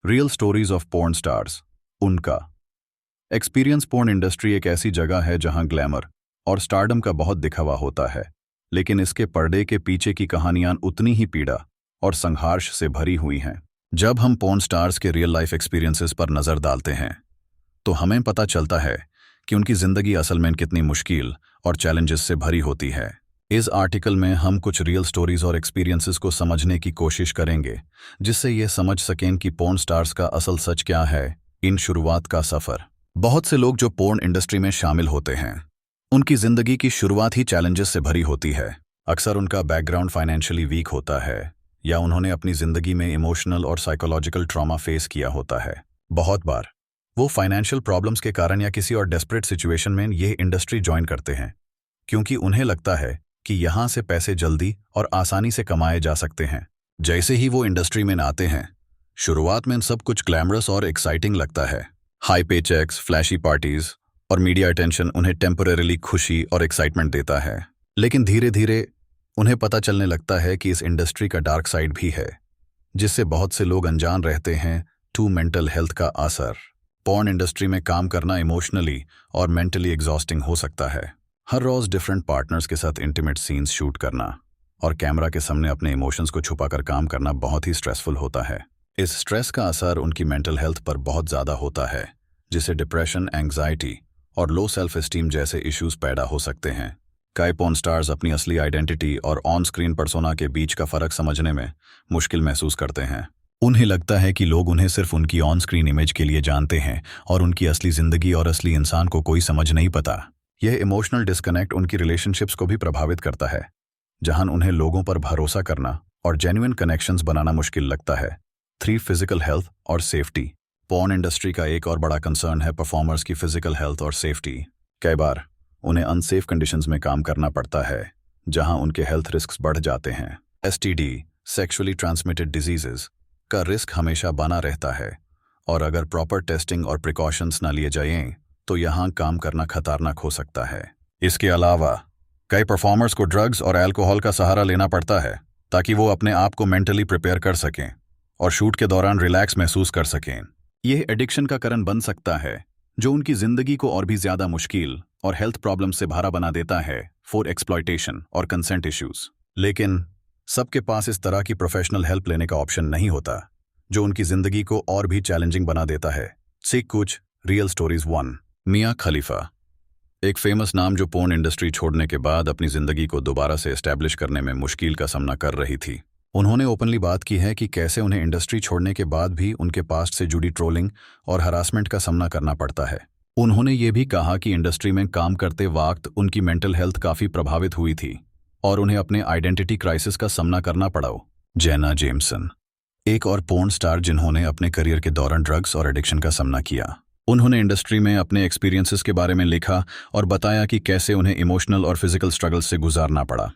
Real stories of porn stars. उनका experience. Porn industry एक ऐसी जगह है जहां ग्लैमर और स्टारडम का बहुत दिखावा होता है, लेकिन इसके पर्दे के पीछे की कहानियां उतनी ही पीड़ा और संघर्ष से भरी हुई हैं। जब हम पोर्न स्टार्स के रियल लाइफ एक्सपीरियंसेस पर नजर डालते हैं तो हमें पता चलता है कि उनकी जिंदगी असल में कितनी मुश्किल और चैलेंजेस से भरी होती है। इस आर्टिकल में हम कुछ रियल स्टोरीज और एक्सपीरियंसेस को समझने की कोशिश करेंगे, जिससे ये समझ सकें कि पोर्न स्टार्स का असल सच क्या है। इन शुरुआत का सफर। बहुत से लोग जो पोर्न इंडस्ट्री में शामिल होते हैं, उनकी जिंदगी की शुरुआत ही चैलेंजेस से भरी होती है। अक्सर उनका बैकग्राउंड फाइनेंशियली वीक होता है या उन्होंने अपनी जिंदगी में इमोशनल और साइकोलॉजिकल ट्रॉमा फेस किया होता है। बहुत बार वो फाइनेंशियल प्रॉब्लम्स के कारण या किसी और डेस्परेट सिचुएशन में ये इंडस्ट्री ज्वाइन करते हैं, क्योंकि उन्हें लगता है कि यहाँ से पैसे जल्दी और आसानी से कमाए जा सकते हैं। जैसे ही वो इंडस्ट्री में आते हैं, शुरुआत में सब कुछ ग्लैमरस और एक्साइटिंग लगता है। हाई पे चेक्स, फ्लैशी पार्टीज और मीडिया अटेंशन उन्हें टेम्परेरीली खुशी और एक्साइटमेंट देता है। लेकिन धीरे धीरे उन्हें पता चलने लगता है कि इस इंडस्ट्री का डार्क साइड भी है, जिससे बहुत से लोग अनजान रहते हैं। टू मेंटल हेल्थ का असर। पोर्न इंडस्ट्री में काम करना इमोशनली और मेंटली एग्जॉस्टिंग हो सकता है। हर रोज डिफरेंट पार्टनर्स के साथ इंटीमेट सीन्स शूट करना और कैमरा के सामने अपने इमोशंस को छुपाकर काम करना बहुत ही स्ट्रेसफुल होता है। इस स्ट्रेस का असर उनकी मेंटल हेल्थ पर बहुत ज़्यादा होता है, जिससे डिप्रेशन, एंग्जाइटी और लो सेल्फ एस्टीम जैसे इश्यूज पैदा हो सकते हैं। कई पोर्न स्टार्स अपनी असली आइडेंटिटी और ऑन स्क्रीन पर्सोना के बीच का फर्क समझने में मुश्किल महसूस करते हैं। उन्हें लगता है कि लोग उन्हें सिर्फ उनकी ऑन स्क्रीन इमेज के लिए जानते हैं और उनकी असली जिंदगी और असली इंसान को कोई समझ नहीं पता। यह इमोशनल डिस्कनेक्ट उनकी रिलेशनशिप्स को भी प्रभावित करता है, जहां उन्हें लोगों पर भरोसा करना और जेन्युइन कनेक्शंस बनाना मुश्किल लगता है। 3. फिजिकल हेल्थ और सेफ्टी। पोर्न इंडस्ट्री का एक और बड़ा कंसर्न है परफॉर्मर्स की फिजिकल हेल्थ और सेफ्टी। कई बार उन्हें अनसेफ कंडीशंस में काम करना पड़ता है, जहां उनके हेल्थ रिस्क्स बढ़ जाते हैं। STD, सेक्सुअली ट्रांसमिटेड डिजीजेस का रिस्क हमेशा बना रहता है, और अगर प्रॉपर टेस्टिंग और प्रिकॉशंस न लिए जाएं तो यहाँ काम करना खतरनाक हो सकता है। इसके अलावा कई परफॉर्मर्स को ड्रग्स और अल्कोहल का सहारा लेना पड़ता है ताकि वो अपने आप को मेंटली प्रिपेयर कर सकें और शूट के दौरान रिलैक्स महसूस कर सकें। यह एडिक्शन का कारण बन सकता है, जो उनकी जिंदगी को और भी ज्यादा मुश्किल और हेल्थ प्रॉब्लम से भरा बना देता है। 4. एक्सप्लॉयटेशन और कंसेंट इश्यूज। लेकिन सबके पास इस तरह की प्रोफेशनल हेल्प लेने का ऑप्शन नहीं होता, जो उनकी जिंदगी को और भी चैलेंजिंग बना देता है। सीख कुछ रियल स्टोरीज। 1. मिया खलीफा, एक फेमस नाम जो पोर्न इंडस्ट्री छोड़ने के बाद अपनी जिंदगी को दोबारा से एस्टैब्लिश करने में मुश्किल का सामना कर रही थी। उन्होंने ओपनली बात की है कि कैसे उन्हें इंडस्ट्री छोड़ने के बाद भी उनके पास्ट से जुड़ी ट्रोलिंग और हरासमेंट का सामना करना पड़ता है। उन्होंने ये भी कहा कि इंडस्ट्री में काम करते वक्त उनकी मेंटल हेल्थ काफ़ी प्रभावित हुई थी और उन्हें अपने आइडेंटिटी क्राइसिस का सामना करना पड़ा। जेना जेमसन, एक और पोर्न स्टार जिन्होंने अपने करियर के दौरान ड्रग्स और एडिक्शन का सामना किया। उन्होंने इंडस्ट्री में अपने एक्सपीरियंसेस के बारे में लिखा और बताया कि कैसे उन्हें इमोशनल और फिजिकल स्ट्रगल्स से गुजारना पड़ा।